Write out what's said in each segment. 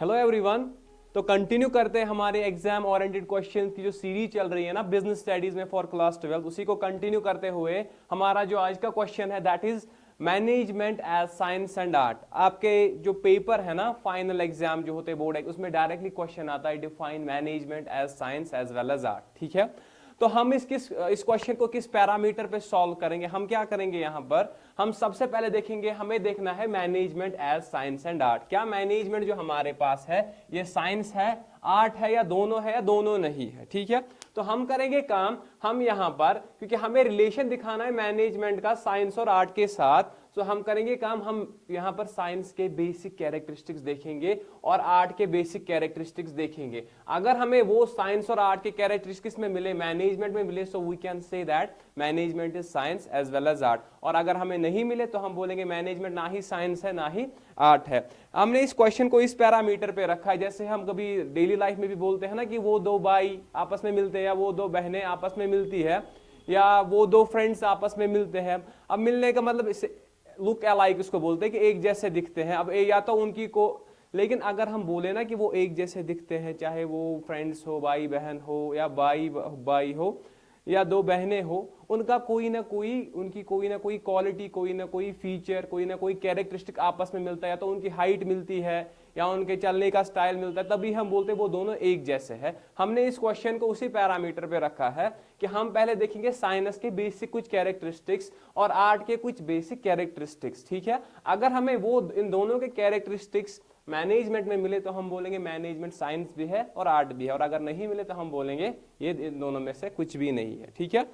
Hello everyone. तो continue करते हैं हमारे एग्जाम ओरिएंटेड क्वेश्चंस की जो सीरीज चल रही है ना बिजनेस स्टडीज में फॉर क्लास 12, उसी को कंटिन्यू करते हुए हमारा जो आज का क्वेश्चन है that is management as science and art. आपके जो पेपर है ना फाइनल एग्जाम जो होते हैं बोर्ड उसमें डायरेक्टली क्वेश्चन आता है define management as science as well as art. ठीक है, तो हम इस क्वेश्चन को किस पैरामीटर पे सॉल्व करेंगे? हम क्या करेंगे यहाँ पर, हम सबसे पहले देखेंगे, हमें देखना है management as science and art. क्या मैनेजमेंट जो हमारे पास है ये साइंस है, आर्ट है, या दोनों है या दोनों नहीं है? ठीक है, तो हम करेंगे काम, हम यहाँ पर क्योंकि हमें रिलेशन दिखाना है मैनेजमेंट का साइंस और आर्ट के साथ, तो हम करेंगे काम, हम यहाँ पर साइंस के बेसिक कैरेक्टरिस्टिक्स देखेंगे और आर्ट के बेसिक कैरेक्टरिस्टिक्स देखेंगे। अगर हमें वो साइंस और आर्ट के कैरेक्टरिस्टिक्स में मिले, मैनेजमेंट में मिले, so we can say that management is science as well as art. और अगर हमें नहीं मिले तो हम बोलेंगे मैनेजमेंट ना ही साइंस है ना ही आर्ट है। हमने इस क्वेश्चन को इस पैरामीटर पे रखा है, जैसे हम कभी डेली लाइफ में भी बोलते हैं ना कि वो दो भाई आपस में मिलते हैं, या वो दो बहनें आपस में मिलती है, या वो दो फ्रेंड्स आपस में मिलते हैं। अब मिलने का मतलब इससे लुक अलाइक उसको बोलते हैं कि एक जैसे दिखते हैं। अब या तो उनकी को, लेकिन अगर हम बोले ना कि वो एक जैसे दिखते हैं, चाहे वो फ्रेंड्स हो, भाई बहन हो, या भाई हो, या दो बहनें हो, उनका कोई ना कोई, उनकी कोई ना कोई क्वालिटी, कोई ना कोई फीचर, कोई ना कोई कैरेक्टरिस्टिक आपस में मिलता है, या तो उनकी हाइट मिलती है या उनके चलने का स्टाइल मिलता है, तभी हम बोलते हैं वो दोनों एक जैसे हैं। हमने इस क्वेश्चन को उसी पैरामीटर पे रखा है कि हम पहले देखेंगे साइंस के बेसिक कुछ कैरेक्टरिस्टिक्स और आर्ट के कुछ बेसिक कैरेक्टरिस्टिक्स। ठीक है, अगर हमें वो इन दोनों के कैरेक्टरिस्टिक्स मैनेजमेंट में मिले तो हम बोलेंगे मैनेजमेंट साइंस भी है और आर्ट भी है, और अगर नहीं मिले तो हम बोलेंगे ये इन दोनों में से कुछ भी नहीं है। ठीक है,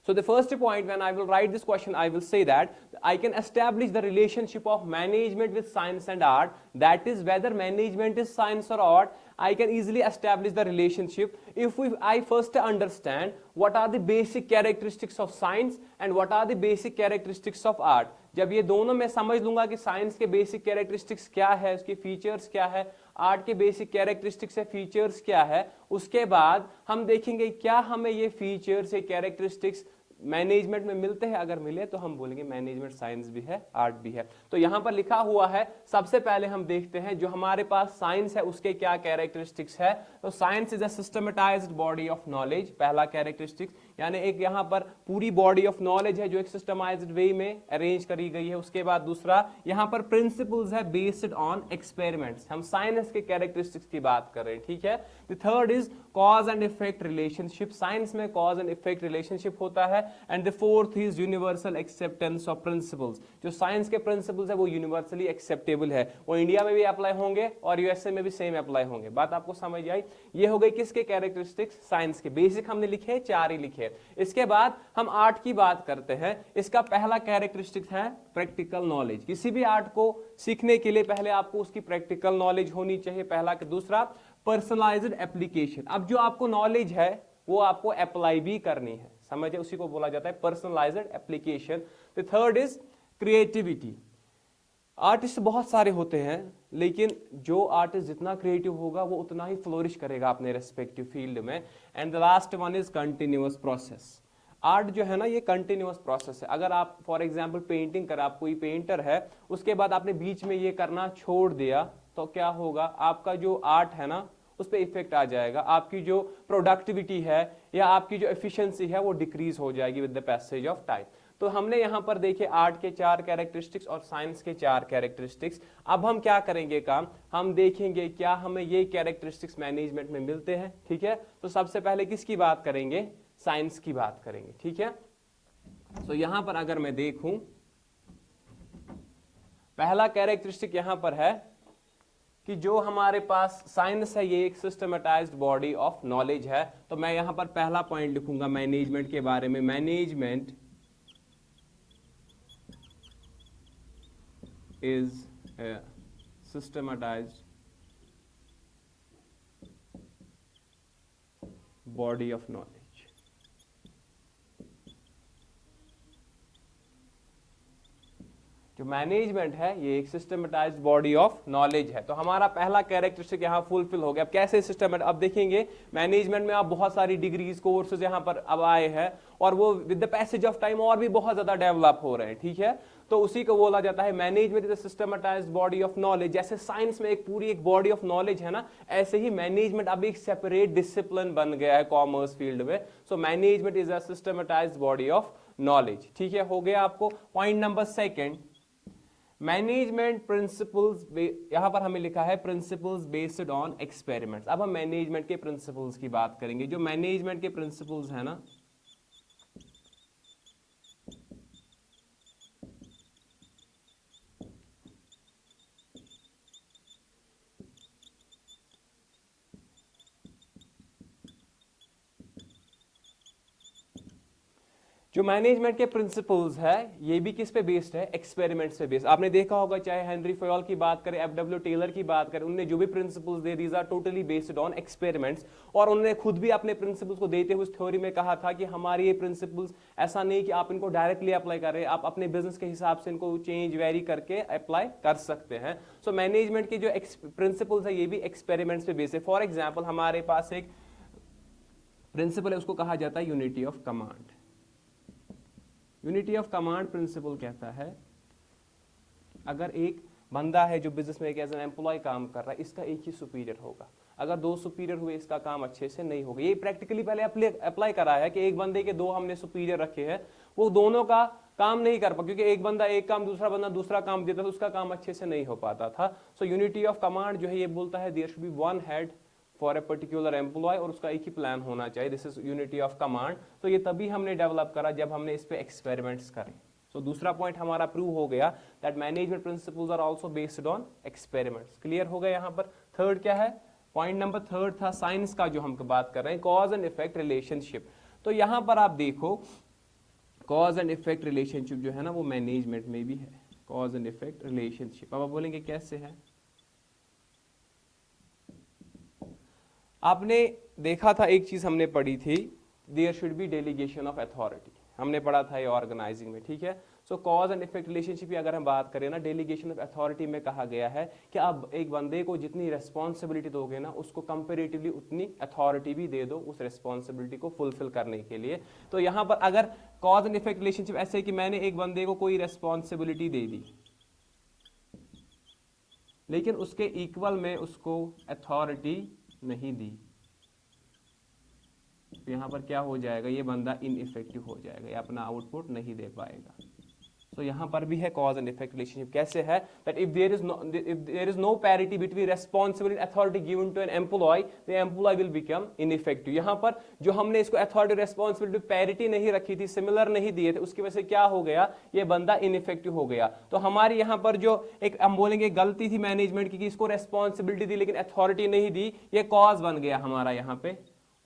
so the first point, when I will write this question, I will say that I can establish the relationship of management with science and art. That is, whether management is science or art, I can easily establish the relationship if I first understand what are the basic characteristics of science and what are the basic characteristics of art. जब ये दोनों मैं समझ लूंगा कि science के basic characteristics क्या है, उसके फीचर्स क्या है, आर्ट के बेसिक कैरेक्टरिस्टिक्स है, फीचर्स क्या है, उसके बाद हम देखेंगे क्या हमें ये फीचर्स, ये कैरेक्टरिस्टिक्स मैनेजमेंट में मिलते हैं। अगर मिले तो हम बोलेंगे मैनेजमेंट साइंस भी है, आर्ट भी है। तो यहां पर लिखा हुआ है, सबसे पहले हम देखते हैं जो हमारे पास साइंस है उसके क्या कैरेक्टरिस्टिक्स है। तो science is a systematised body of knowledge, पहला कैरेक्टरिस्टिक्स, यानी एक यहां पर पूरी बॉडी ऑफ नॉलेज है जो एक सिस्टमाइज्ड वे में अरेंज करी गई है। उसके बाद दूसरा यहां पर प्रिंसिपल्स है बेस्ड ऑन एक्सपेरिमेंट्स, हम साइंस के कैरेक्टरिस्टिक्स की बात कर रहे हैं। ठीक है, the third is cause and effect relationship, science में कॉज एंड इफेक्ट रिलेशनशिप होता है। And the fourth is universal acceptance of principles, जो साइंस के प्रिंसिपल्स है वो यूनिवर्सली एक्सेप्टेबल है, वो इंडिया में भी अप्लाई होंगे और यूएसए में भी सेम अप्लाई होंगे। बात आपको समझ आई? ये हो गई किसके कैरेक्टरिस्टिक्स? साइंस के। बेसिक हमने लिखे, 4 ही लिखे। इसके बाद हम आर्ट की बात करते हैं। इसका पहला कैरेक्टरिस्टिक्स है प्रैक्टिकल नॉलेज। किसी भी आर्ट को सीखने के लिए पहले आपको उसकी प्रैक्टिकल नॉलेज होनी चाहिए, पहला। दूसरा पर्सनलाइज्ड एप्लीकेशन, अब जो आपको नॉलेज है वो आपको अप्लाई भी करनी है, समझे, उसी को बोला जाता है personalised application. The third is creativity, artist बहुत सारे होते हैं लेकिन जो आर्टिस्ट जितना क्रिएटिव होगा वो उतना ही फ्लोरिश करेगा अपने रेस्पेक्टिव फील्ड में। And the last one is continuous process, art जो है ना ये कंटिन्यूअस प्रोसेस है। अगर आप फॉर एग्जांपल पेंटिंग कर, आप कोई पेंटर है, उसके बाद आपने बीच में ये करना छोड़ दिया तो क्या होगा, आपका जो आर्ट है ना उस पर इफेक्ट आ जाएगा, आपकी जो प्रोडक्टिविटी है या आपकी जो एफिशिएंसी है वो डिक्रीज हो जाएगी with the passage of time. तो हमने यहां पर देखे आर्ट के 4 कैरेक्टरिस्टिक्स और साइंस के 4 कैरेक्टरिस्टिक्स। अब हम क्या करेंगे काम, हम देखेंगे क्या हमें ये कैरेक्टरिस्टिक्स मैनेजमेंट में मिलते हैं। ठीक है, तो सबसे पहले किसकी बात करेंगे, साइंस की बात करेंगे। ठीक है, तो यहां पर अगर मैं देखूं पहला कैरेक्टरिस्टिक यहां पर है कि जो हमारे पास साइंस है ये एक सिस्टमेटाइज्ड बॉडी ऑफ नॉलेज है। तो मैं यहां पर पहला पॉइंट लिखूंगा मैनेजमेंट के बारे में, management is a systematized body of knowledge। जो मैनेजमेंट है ये एक सिस्टमेटाइज्ड बॉडी ऑफ नॉलेज है। तो हमारा पहला कैरेक्टरिस्टिक यहाँ फुलफिल हो गया। अब कैसे सिस्टम, अब देखेंगे मैनेजमेंट में आप बहुत सारी डिग्रीज कोर्सेज यहाँ पर अब आए हैं और वो with the passage of time और भी बहुत ज्यादा डेवलप हो रहे हैं। ठीक है, तो उसी को बोला जाता है management is a systematised body of knowledge. जैसे साइंस में एक पूरी एक बॉडी ऑफ नॉलेज है ना, ऐसे ही मैनेजमेंट अब एक सेपरेट डिसिप्लिन बन गया है कॉमर्स फील्ड में। So management is a systematised body of knowledge. ठीक है, हो गया आपको। Point number second, management principles, यहां पर हमें लिखा है प्रिंसिपल्स बेस्ड ऑन एक्सपेरिमेंट्स। अब हम मैनेजमेंट के प्रिंसिपल्स की बात करेंगे। जो मैनेजमेंट के प्रिंसिपल्स है ना, जो मैनेजमेंट के प्रिंसिपल्स है ये भी किस पे बेस्ड है, एक्सपेरिमेंट्स पे बेस्ड। आपने देखा होगा चाहे हेनरी फयोल की बात करें, एफडब्ल्यू टेलर की बात करें, उन्होंने जो भी प्रिंसिपल्स दे these are totally based on experiments. और उन्होंने खुद भी अपने प्रिंसिपल्स को देते हुए उस थ्योरी में कहा था कि हमारे ये प्रिंसिपल्स ऐसा नहीं कि आप इनको डायरेक्टली अप्लाई कर रहे हैं, आप अपने बिजनेस के हिसाब से इनको चेंज वेरी करके अप्लाई कर सकते हैं। सो मैनेजमेंट के जो प्रिंसिपल्स है ये भी एक्सपेरिमेंट्स पे बेस्ड है। फॉर एग्जाम्पल हमारे पास एक प्रिंसिपल है, उसको कहा जाता है unity of command. Unity of command principle कहता है अगर एक बंदा है जो बिजनेस में एक एज एन एम्प्लॉय काम कर रहा है, इसका एक ही सुपीरियर होगा। अगर दो सुपीरियर हुए इसका काम अच्छे से नहीं होगा। ये प्रैक्टिकली पहले अप्लाई करा है कि एक बंदे के दो हमने सुपीरियर रखे हैं, वो दोनों का काम नहीं कर पा, क्योंकि एक बंदा एक काम, दूसरा बंदा दूसरा काम देता था, उसका काम अच्छे से नहीं हो पाता था। सो यूनिटी ऑफ कमांड जो है ये बोलता है there should be one head for a particular employee और उसका एक ही प्लान होना चाहिए। This is unity of command. तो ये तभी हमने डेवलप करा जब हमने इस पे एक्सपेरिमेंट्स करे। सो दूसरा पॉइंट हमारा प्रूव हो गया that management principles are also based on experiments. Clear हो गया यहाँ पर। थर्ड क्या है, पॉइंट नंबर थर्ड था साइंस का जो हम बात कर रहे हैं, कॉज एंड इफेक्ट रिलेशनशिप। तो यहां पर आप देखो कॉज एंड इफेक्ट रिलेशनशिप जो है ना वो मैनेजमेंट में भी है। कॉज एंड इफेक्ट रिलेशनशिप अब आप बोलेंगे कैसे है। आपने देखा था एक चीज हमने पढ़ी थी, there should be delegation of authority, हमने पढ़ा था ये ऑर्गेनाइजिंग में। ठीक है, so cause and effect relationship की अगर हम बात करें ना, डेलीगेशन ऑफ अथॉरिटी में कहा गया है कि अब एक बंदे को जितनी रेस्पॉन्सिबिलिटी दोगे ना, उसको कंपेरेटिवली उतनी अथॉरिटी भी दे दो उस रेस्पॉन्सिबिलिटी को फुलफिल करने के लिए। तो यहां पर अगर कॉज एंड इफेक्ट रिलेशनशिप ऐसे कि मैंने एक बंदे को कोई रेस्पॉन्सिबिलिटी दे दी लेकिन उसके इक्वल में उसको अथॉरिटी नहीं दी, तो यहां पर क्या हो जाएगा, ये बंदा इनइफेक्टिव हो जाएगा, ये अपना आउटपुट नहीं दे पाएगा। तो यहां पर भी है कॉज एंड इफेक्ट रिलेशनशिप। कैसे है that if there is no parity between responsibility authority given to an employee, the employee will become ineffective. यहां पर जो हमने इसको अथॉरिटी रेस्पॉन्सिबिलिटी पैरिटी नहीं रखी थी, सिमिलर नहीं दिए थे, उसकी वजह से क्या हो गया, ये बंदा इनइफेक्टिव हो गया। तो हमारी यहां पर जो एक हम बोलेंगे गलती थी मैनेजमेंट की कि इसको रेस्पॉन्सिबिलिटी दी लेकिन अथॉरिटी नहीं दी, ये कॉज बन गया हमारा यहाँ पे।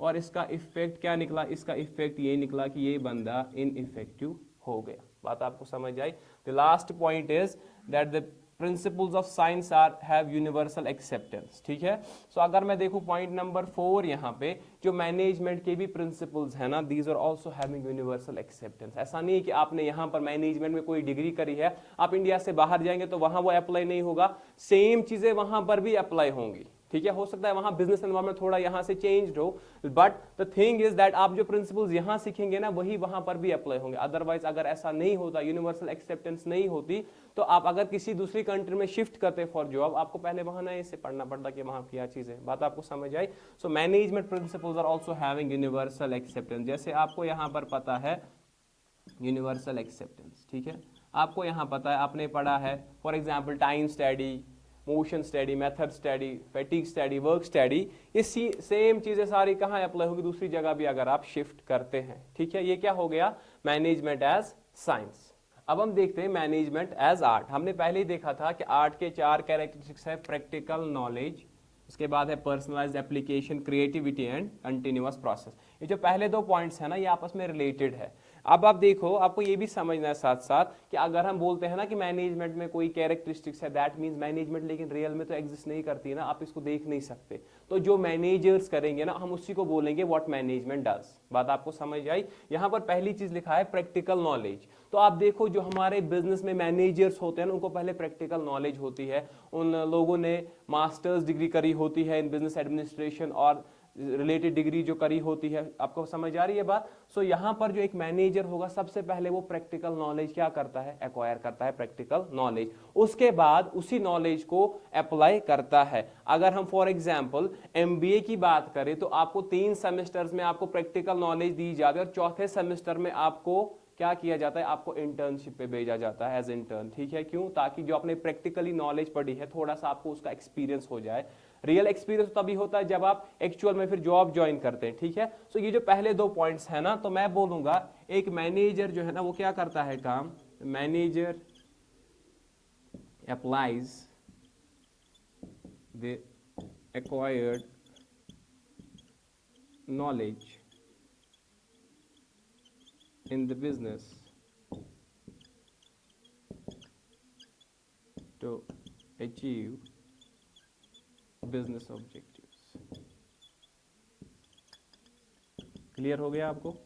और इसका इफेक्ट क्या निकला, इसका इफेक्ट ये निकला कि ये बंदा इनइफेक्टिव हो गया। बात आपको समझ आई। The last point is that the principles of science are have universal acceptance. ठीक है, सो अगर मैं देखूं पॉइंट नंबर 4 यहाँ पे जो मैनेजमेंट के भी प्रिंसिपल्स है ना, these are also having universal acceptance. ऐसा नहीं है कि आपने यहाँ पर मैनेजमेंट में कोई डिग्री करी है, आप इंडिया से बाहर जाएंगे तो वहां वो अप्लाई नहीं होगा, सेम चीजें वहां पर भी अप्लाई होंगी। ठीक है, हो सकता है वहां बिजनेस एनवायरनमेंट थोड़ा यहां से चेंज्ड हो, but the thing is that आप जो प्रिंसिपल्स यहां सीखेंगे ना वही वहां पर भी अप्लाई होंगे। अदरवाइज अगर ऐसा नहीं होता, यूनिवर्सल एक्सेप्टेंस नहीं होती, तो आप अगर किसी दूसरी कंट्री में शिफ्ट करते फॉर जॉब, आपको पहले वहां नए से पढ़ना पड़ता कि वहां क्या चीज है। बात आपको समझ आई। So management principles are also having universal acceptance. जैसे आपको यहां पर पता है यूनिवर्सल एक्सेप्टेंस, ठीक है, आपको यहां पता है, आपने पढ़ा है for example time study, motion study, method study, fatigue study, work study, ये सेम चीजें सारी कहाँ अप्लाई होगी, दूसरी जगह भी अगर आप शिफ्ट करते हैं। ठीक है, ये क्या हो गया, मैनेजमेंट एज साइंस। अब हम देखते हैं मैनेजमेंट एज आर्ट। हमने पहले ही देखा था कि आर्ट के 4 कैरेक्टरिस्टिक्स है, प्रैक्टिकल नॉलेज, उसके बाद है personalised application, creativity and continuous process. ये जो पहले 2 पॉइंट्स है ना, ये आपस में रिलेटेड है। अब आप देखो, आपको ये भी समझना है साथ साथ कि अगर हम बोलते हैं ना कि मैनेजमेंट में कोई कैरेक्टरिस्टिक्स है, दैट मींस मैनेजमेंट लेकिन रियल में तो एग्जिस्ट नहीं करती है ना, आप इसको देख नहीं सकते। तो जो मैनेजर्स करेंगे ना, हम उसी को बोलेंगे व्हाट मैनेजमेंट डज। बात आपको समझ आई। यहां पर पहली चीज लिखा है प्रैक्टिकल नॉलेज। तो आप देखो जो हमारे बिजनेस में मैनेजर्स होते हैं ना, उनको पहले प्रैक्टिकल नॉलेज होती है, उन लोगों ने मास्टर्स डिग्री करी होती है इन बिजनेस एडमिनिस्ट्रेशन और रिलेटेड डिग्री जो करी होती है, आपको समझ आ रही है बात। सो यहाँ पर जो एक मैनेजर होगा सबसे पहले वो प्रैक्टिकल नॉलेज क्या करता है, एक्वायर करता है प्रैक्टिकल नॉलेज, उसके बाद उसी नॉलेज को अप्लाई करता है। अगर हम फॉर एग्जांपल एमबीए की बात करें तो आपको 3 सेमेस्टर्स में आपको प्रैक्टिकल नॉलेज दी जाती है और चौथे सेमेस्टर में आपको क्या किया जाता है, आपको इंटर्नशिप पे भेजा जाता है एज इंटर्न। ठीक है, क्यों? ताकि जो आपने प्रैक्टिकली नॉलेज पढ़ी है थोड़ा सा आपको उसका एक्सपीरियंस हो जाए। रियल एक्सपीरियंस तभी होता है जब आप एक्चुअल में फिर जॉब ज्वाइन करते हैं। ठीक है, सो ये जो पहले 2 पॉइंट्स है ना, तो मैं बोलूंगा एक मैनेजर जो है ना वो क्या करता है काम, manager applies the acquired knowledge in the business to achieve business objectives। Clear हो गया आपको?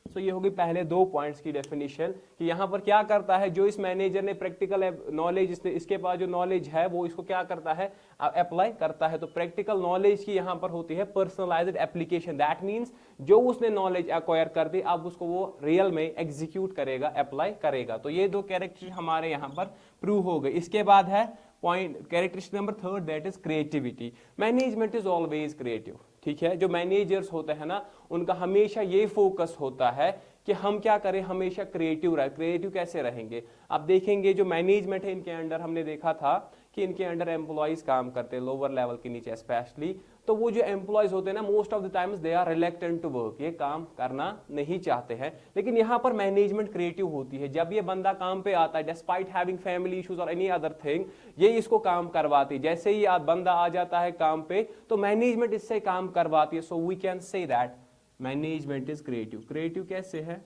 सो ये होगी पहले 2 पॉइंट्स की डेफिनेशन कि यहां पर क्या करता है, जो इस मैनेजर ने प्रैक्टिकल नॉलेज, इसके पास जो नॉलेज है वो इसको क्या करता है, अप्लाई करता है। तो प्रैक्टिकल नॉलेज की यहां पर होती है पर्सनलाइज्ड एप्लीकेशन। दैट मींस जो उसने नॉलेज एक्वायर कर दी अब उसको वो रियल में एग्जीक्यूट करेगा, अप्लाई करेगा। तो ये 2 कैरेक्टर हमारे यहां पर प्रूव हो गए। इसके बाद है point characteristic number 3, that is creativity. Management is always creative. ठीक है, जो मैनेजर्स होते हैं ना उनका हमेशा ये फोकस होता है कि हम क्या करें, हमेशा क्रिएटिव रहे। क्रिएटिव कैसे रहेंगे, आप देखेंगे जो मैनेजमेंट है इनके अंडर हमने देखा था कि इनके अंडर एम्प्लॉइज काम करते हैं लोअर लेवल के नीचे स्पेशली। तो वो जो एम्प्लॉइज होते हैं ना most of the times they are reluctant to work, ये काम करना नहीं चाहते हैं। लेकिन यहाँ पर मैनेजमेंट क्रिएटिव होती है। जब ये बंदा काम पे आता है डिस्पाइट हैविंग फैमिली इश्यूज और एनी अदर थिंग, ये इसको काम करवाती है। जैसे ही बंदा आ जाता है काम पे तो मैनेजमेंट इससे काम करवाती है। So we can say that management is creative. Creative कैसे है,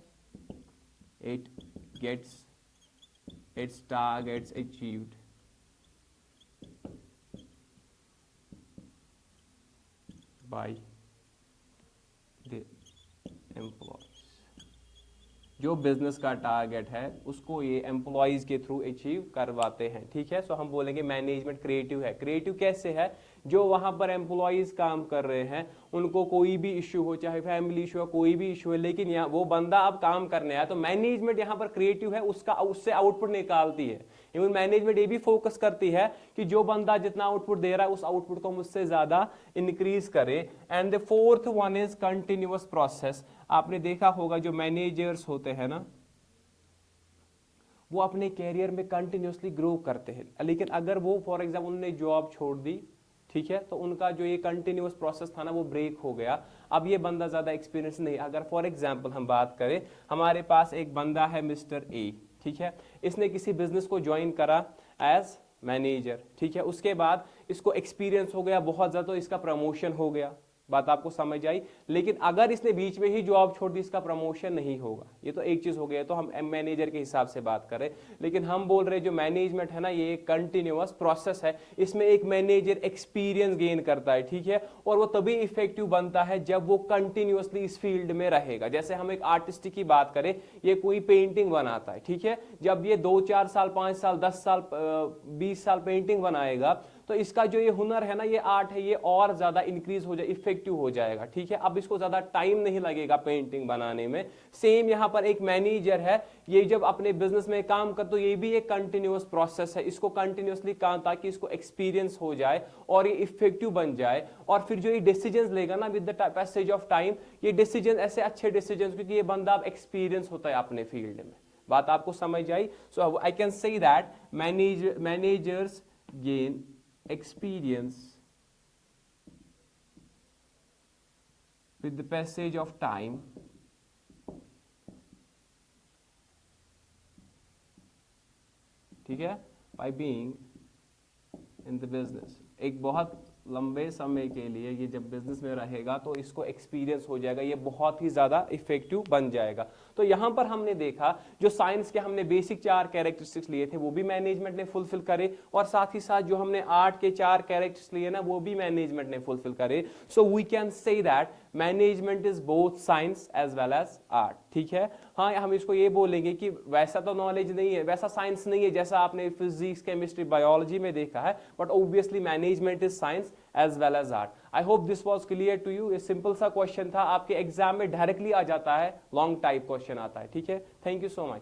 it gets its targets achieved by the employees। जो बिजनेस का टारगेट है उसको ये एम्प्लॉइज के थ्रू अचीव करवाते हैं। ठीक है, सो हम बोलेंगे मैनेजमेंट क्रिएटिव है। क्रिएटिव कैसे है, जो वहां पर एम्प्लॉइज काम कर रहे हैं उनको कोई भी इश्यू हो, चाहे फैमिली इश्यू हो, कोई भी इश्यू है, लेकिन यहाँ वो बंदा अब काम करने आया तो मैनेजमेंट यहाँ पर क्रिएटिव है, उससे आउटपुट निकालती है। इवन मैनेजमेंट ये भी फोकस करती है कि जो बंदा जितना आउटपुट दे रहा है उस आउटपुट को मुझसे ज्यादा इंक्रीज करे। And the 4th one is continuous process. आपने देखा होगा जो मैनेजर्स होते हैं ना वो अपने कैरियर में कंटिन्यूअसली ग्रो करते हैं, लेकिन अगर वो फॉर एग्जाम्पल उन्होंने जॉब छोड़ दी, ठीक है, तो उनका जो ये कंटिन्यूअस प्रोसेस था ना वो ब्रेक हो गया। अब ये बंदा ज्यादा एक्सपीरियंस नहीं। अगर फॉर एग्जांपल हम बात करें, हमारे पास एक बंदा है मिस्टर ए, ठीक है, इसने किसी बिजनेस को ज्वाइन करा एज मैनेजर, ठीक है, उसके बाद इसको एक्सपीरियंस हो गया बहुत ज्यादा तो इसका प्रमोशन हो गया। बात आपको समझ आई। लेकिन अगर इसने बीच में ही जॉब छोड़ दी इसका प्रमोशन नहीं होगा। ये तो एक चीज हो गया, तो हम मैनेजर के हिसाब से बात करें। लेकिन हम बोल रहे जो मैनेजमेंट है ना ये एक कंटिन्यूअस प्रोसेस है। इसमें एक मैनेजर एक्सपीरियंस गेन करता है, ठीक है, और वो तभी इफेक्टिव बनता है जब वो कंटिन्यूअसली इस फील्ड में रहेगा। जैसे हम एक आर्टिस्ट की बात करें, ये कोई पेंटिंग बनाता है, ठीक है, जब ये 2-4 साल 5 साल 10 साल 20 साल पेंटिंग बनाएगा तो इसका जो ये हुनर है ना, ये आर्ट है, ये और ज्यादा इंक्रीज हो जाए, इफेक्टिव हो जाएगा, ठीक है। अब इसको ज्यादा टाइम नहीं लगेगा पेंटिंग बनाने में। सेम यहाँ पर एक मैनेजर है, ये जब अपने बिजनेस में काम कर तो ये भी एक कंटिन्यूअस प्रोसेस है। इसको कंटिन्यूअसली काम ताकि इसको एक्सपीरियंस हो जाए और ये इफेक्टिव बन जाए। और फिर जो ये डिसीजंस लेगा ना with the passage of time, ये डिसीजन ऐसे अच्छे डिसीजन, क्योंकि ये बंदा अब एक्सपीरियंस होता है अपने फील्ड में। बात आपको समझ आई। So I can say that managers gain experience with the passage of time ठीक है, by being in the business। एक बहुत लंबे समय के लिए ये जब बिजनेस में रहेगा तो इसको एक्सपीरियंस हो जाएगा, ये बहुत ही ज्यादा इफेक्टिव बन जाएगा। तो यहां पर हमने देखा जो साइंस के हमने बेसिक 4 कैरेक्टरिस्टिक्स लिए थे वो भी मैनेजमेंट ने फुलफिल करे, और साथ ही साथ जो हमने आर्ट के 4 कैरेक्टर्स लिए ना वो भी मैनेजमेंट ने फुलफिल करे। So we can say that management is both science as well as art. ठीक है। हाँ, हम इसको ये बोलेंगे कि वैसा तो नॉलेज नहीं है, वैसा साइंस नहीं है जैसा आपने फिजिक्स, केमिस्ट्री, बायोलॉजी में देखा है, but obviously management is science as well as art. I hope this was clear to you. ये सिंपल सा क्वेश्चन था, आपके एग्जाम में डायरेक्टली आ जाता है, लॉन्ग टाइप क्वेश्चन आता है। ठीक है, थैंक यू सो मच।